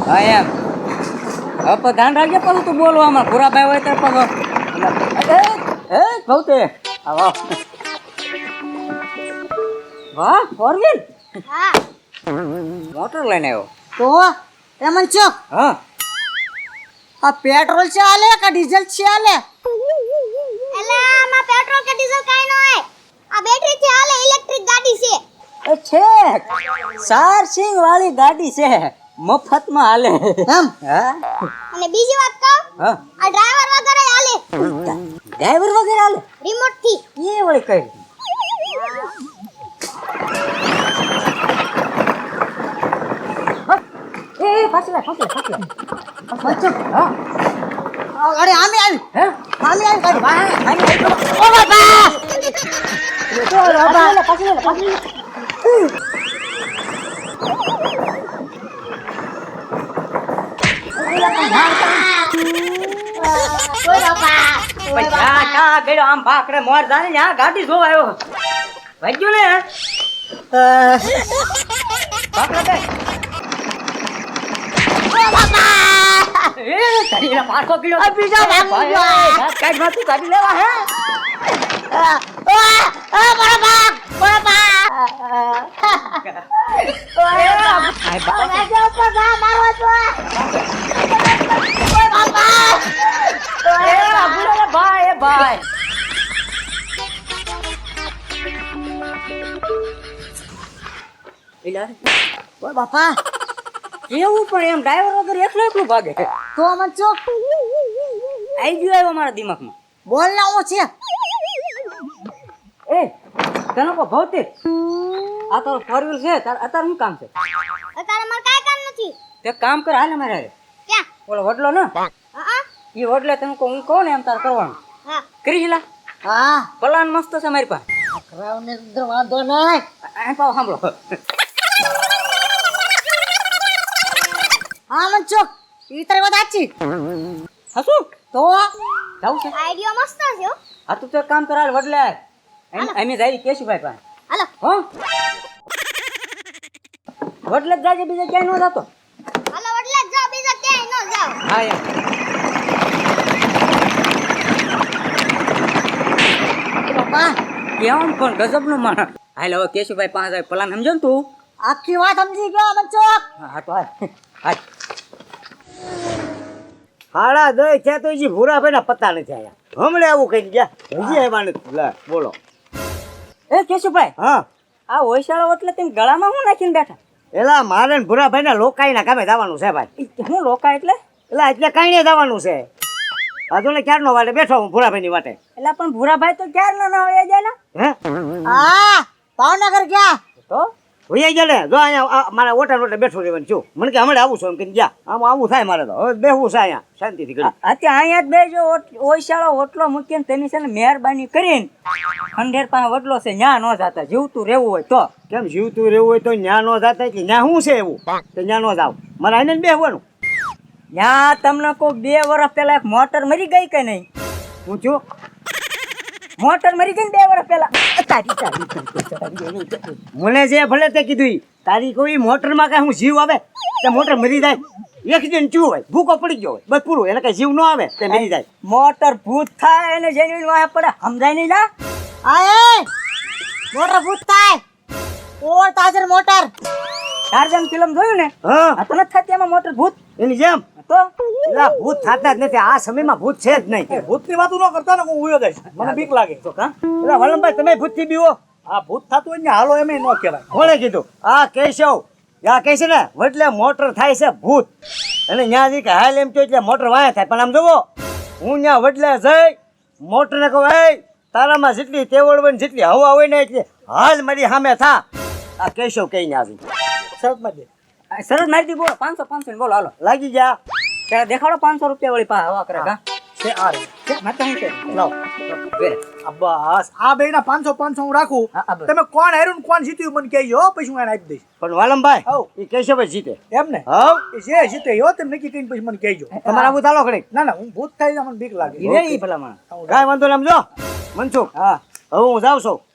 હા એમ હવે તો ધ્યાન રાખજે પાછું તું બોલવામાં ભૂરાભાઈ હોય તો પાછો બહુ તે વાહ વાહ ફોર વ્હીલ હા મોટર લઈને આવ્યો તો એમન છો હા આ પેટ્રોલ છે આલે કે ડીઝલ છે આલે એલા આમાં પેટ્રોલ કે ડીઝલ કાઈ ન હોય આ બેટરી થી હાલે ઇલેક્ટ્રિક ગાડી છે એ છે ચાર્જિંગ વાળી ગાડી છે મફતમાં હાલે એમ હા અને બીજી વાત કહું હા આ ડ્રાઈવર વગર હાલે ડ્રાઈવર વગેરે હાલે રિમોટ થી એ વળી કઈ એ ફાસલા હા અરે આમે આવી હે આમે આવી ગાડી વાહ ઓ બાપા ફાસલા ઓય બાપા પૈસા કા ગયો આમ ભાખડે મોર જાને યા ગાડી જોવા આવ્યો ભાગ્યો ને ભાખડે એ તારી 500 કિલો બીજા ભાગી ગયો. કાઈ માં તું ગાડી લેવા હે આય બાપા એ ભાઈ એ ભાઈ એલા ઓ બાપા કેવું પણ એમ ડ્રાઈવર વગર એકલું ભાગે તો અમન છો આઈ ગયો આવ્યો મારા દિમાગમાં બોલ ના ઓ છે એ તને કો ભૌતિક આ તો ફોર વ્હીલ છે અત્યારે શું કામ છે અત્યારે મારે કાઈ કામ નથી તે કામ કર હાલે મારે ક્યાં ઓલો વડલો ને હા એ વડલે તને હું કહું ને એમ તાર કરવાનું હા કરી હિલા હા પ્લાન મસ્ત છે મારી પાસે કરાવને તો વાંધો નહીં આ પાવ સાંભળો હા મન છો ઈ તારી વાત સાચી હસું તો જાવ છે આઈડિયા મસ્ત છે હો આ તું તો કામ કર હાલ વડલે અમે જાય કેશુભાઈ પાસે હાલો હો વડલે જ જાય બીજે ક્યાંય ન જતો હાલો એટલે જ જાઓ બીજા ક્યાંય ન જાઓ હા એમ બાપા કેમ પણ ગજબનું માણસ હાલ હવે કેશુભાઈ પાસે પ્લાન સમજો ને તું આખી વાત સમજી ગયો અમન છો હા તો હાલ હાડા દઈ છે તો જી ભૂરા ભાઈ ના પત્તા નથી આયા હમણે આવું કઈ ગયા હજી આવ્યા નથી લે બોલો એ કેશુભાઈ હા આ હોયશાળો એટલે તેમ ગળામાં હું નાખીને બેઠા એલા મારે ને ભૂરા ભાઈ ના લોકાઈના કામે જવાનું છે ભાઈ હું લોકા એટલે એટલે કઈ જવાનું છે હજુ ને ક્યારનો વાટે બેઠો હું ભૂરા ભાઈ ની વાટે એટલે પણ ભૂરાભાઈ તો ક્યારે ના હોય જાય હે હા ભાવનગર ગયા તો ભૂઈ ગયા ને જો અહીંયા મારા ઓટા ઓટે બેઠો રહેવાનું છું મને કે હમણાં આવું છું એમ કે ગયા આમ આવું થાય મારે તો હવે બેહવું છે અહીંયા શાંતિથી કરી અત્યારે અહીંયા જ બેજો ઓયશાળો ઓટલો મૂકીને તેની છે ને મહેરબાની કરીને ખંડેર પાસે વડલો છે ન્યા ન જાતા જીવતું રહેવું હોય તો કેમ જીવતું રહેવું હોય તો ન્યા નો જાતા એટલે ન્યા શું છે એવું કે ન્યા નો જાવ મારે આઈને જ બેહવાનું ન્યા તમને કોઈ 2 વર્ષ પહેલા એક મોટર મરી ગઈ કે નહીં હું છું મોટર મરી ગઈ ને 2 વર્ષ પહેલા મને જે ભલે તે કીધું ઈ. તારી કોઈ મોટરમાં કાંઈ હું જીવ આવે તે મોટર મરી જાય એક્સિડન્ટ થયું હોય ભૂકો પડી ગયો હોય બસ પૂરું એને કાંઈ જીવ ન આવે તે મરી જાય મોટર ભૂત થાય એને જેની વાહે પડે સમજાય નહીં લા આય મોટર ભૂત થાય ઓ તાજર મોટર ટાર્ઝન ફિલ્મ જોયું ને હા આ તો નથી થતી એમાં મોટર ભૂત એની જેમ તો એલા ભૂત થતા જ નથી આ સમયમાં ભૂત છે જ નહીં ભૂતની વાતો ન કરતા ને હું ઉયો જઈશ મને બીક લાગે તો કા એલા વલ્લભભાઈ તમે ભૂતથી બીવો આ ભૂત થતું હોય ને હાલો એમ ન કહેવાય કોણે કીધું આ કેશવ આ કહે છે ને એટલે મોટર થાય છે ભૂત અને ત્યાં જઈ કે હાલ એમ કહ્યું એટલે મોટર વાયા થાય પણ આમ જોવો હું ત્યાં વડલે જઈ મોટરને કહું એ તારામાં જેટલી તેવડ હોય ને જેટલી હવા હોય ને એટલી હાલ મારી સામે થા આ કેશવ કઈ ના આવી શરતમાં દે સરસ મારી દી બોલો 500 500 ને બોલો હાલો લાગી જા ત્યારે દેખાડો 500 રૂપિયા વાળી પા હવા કરે કા તે આ રે મારે તો શું છે લાવ વેરે. આ બસ આ બેના 500 500 હું રાખું હા, બસ. તમે કોણ હાર્યું ને કોણ જીત્યું મને કહેજો હો, પછી હું એને આપી દઈશ પણ વાલમભાઈ હઉ. એ કેશવ જ જીતે એમ ને હવ એ જે જીતે હો તમે નક્કી કરીને પછી મને કહેજો તમારે આવું ચાલો ખડી ના ના હું ભૂત થાય તો મને બીક લાગે ઈ રે ઈ ભલા માણસ. કાંઈ વાંધો નહીં આમ જો મનસુખ હા હવે હું જાઉં છું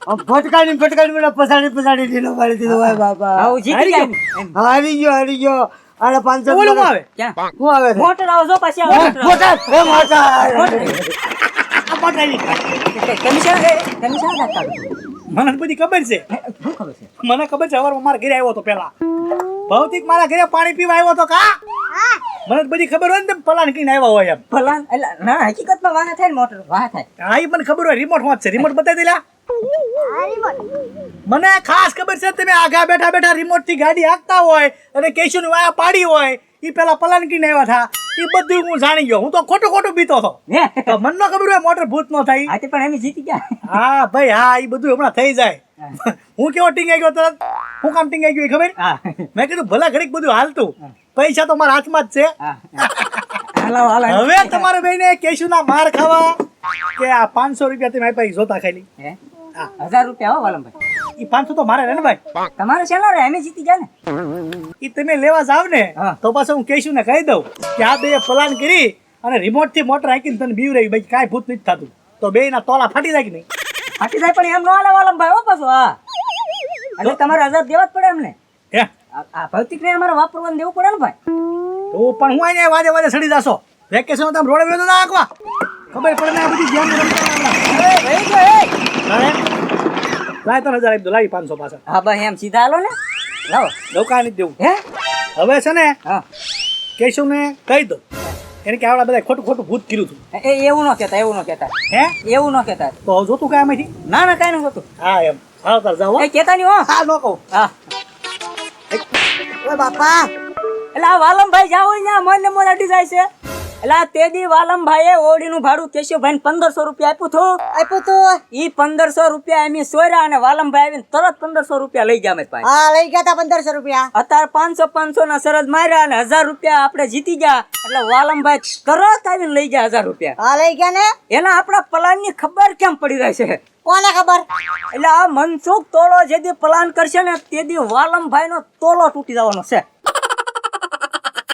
ફટકાડી મને પસાડી ઢીલો પાડી દીધો ભાઈ બાપા. આવું જીતી જાય ને. એમ. હારી ગયો. આને 500 ઓલું માં આવે ક્યાં શું આવે છે? મોટર આવો જો પાછી આવો મોટર. મોટર. આ મોટર આવી. કમિશન રાખતા મને બધી ખબર છે શું ખબર છે મને ખબર છે સવારમાં મારા ઘરે આવ્યો હતો પેલા ભૌતિક મારા ઘરે પાણી પીવા આવ્યો હતો કા હા મને તો બધી ખબર હોય ને તમે પલાણ કઈને આવ્યા હોય એમ ભલા એટલે ના હકીકતમાં વાહ થાય ને મોટર વાહ થાય હા એ મને ખબર હોય રિમોટ માં જ છે રિમોટ બતાવી દેલા આ રિમોટ મને ખાસ ખબર છે તમે આગા બેઠા રિમોટ થી ગાડી હાંકતા હોય અને કેશુ ની વાયા પાડી હોય ઈ પેલા પલાણ કઈને આવ્યા હતા એ બધું હું જાણી ગયો હું તો ખોટું બીતો હતો હે તો મને ન ખબર હોય મોટર ભૂત નો થાય આતે પણ એમ જીતી ગયા હા ભાઈ હા એ બધું હમણાં થઈ જાય હું કેવો ટીંગાઈ ગયો તરત હું કામ ટીંગાઈ ગયો એ ખબર હા મેં કીધું ભલા ઘડીક બધું હાલતું પૈસા તો મારા હાથમાં જ છે હા હાલો હવે તમારે બેને કેશુના માર ખાવા કે આ 500 રૂપિયા તમે આપ્યા ઈ જોતા ખાલી હે 1000 રૂપિયા હો વાલમભાઈ ઈ 500 તો મારે રહે ને ભાઈ તમારે શેના રે અમે જીતી ગયા ને ઈ તમે લેવા જાવ ને હા. તો પાછો હું કેશુને કહી દઉં કે આ બે પ્લાન કરી અને રિમોટ થી મોટર હાંકીને તને બીવ રહી ભાઈ કાંઈ ભૂત નથી થતું તો બે ના તોલા ફાટી જાય કે નહીં ફાટી જાય પણ એમ નો હાલે વાલમભાઈ હો પાછો હા એટલે તમારે 1000 દેવા જ પડે એમને હે આ ભૌતિક ને અમારે વાપરવાનું દેવું પડે ને ભાઈ તો પણ હું આઈને વાજે સડી જાશો વેકેશન તમે રોડે વેલો ના આંકવા ખબર પડે ને આ બધી ધ્યાન રાખતા એ ભાઈ જો એ લાય 3000 આપી દો લાવી 500 પાછા હા ભાઈ એમ સીધા હાલો ને લાવો દુકાન જ દેવું હે હવે છે ને હા કેશુને કહી દો એને કે આવડા બધા ખોટું ભૂત કર્યું હતું એ એવું ન કહેતા હે એવું ન કહેતા તો જોતું કાંઈ આમાંથી ના ના કાંઈ ન હોતું હા એમ હાલ તાર જાઓ હો. એ કહેતા નહીં હો હા નો કહું હા ઓય બાપા એટલે આ વાલમભાઈ જાવ ને મોલ ને મોલ અડી જાય છે એટલે આ તેદી વાલમભાઈએ ઓડીનું ભાડું કેશુભાઈ 1500 રૂપિયા આપ્યું હતું આપ્યું તું ઈ 1500 રૂપિયા એમ સોર્યા અને વાલમભાઈ આવીને તરત 1500 રૂપિયા લઈ ગયા અમે પાસે હા લઈ ગયા તા 1500 રૂપિયા અત્યારે 500 ના સરજ માર્યા અને 1000 રૂપિયા આપણે જીતી ગયા એટલે વાલમભાઈ તરત આવીને લઈ ગયા 1000 રૂપિયા હા લઈ ગયા ને એના આપણા પ્લાનની ખબર કેમ પડી રહી છે કોને ખબર એટલે આ મનસુખ તોલો જેદી પ્લાન કરશે ને તેદી વાલમભાઈનો તોલો તૂટી જવાનો છે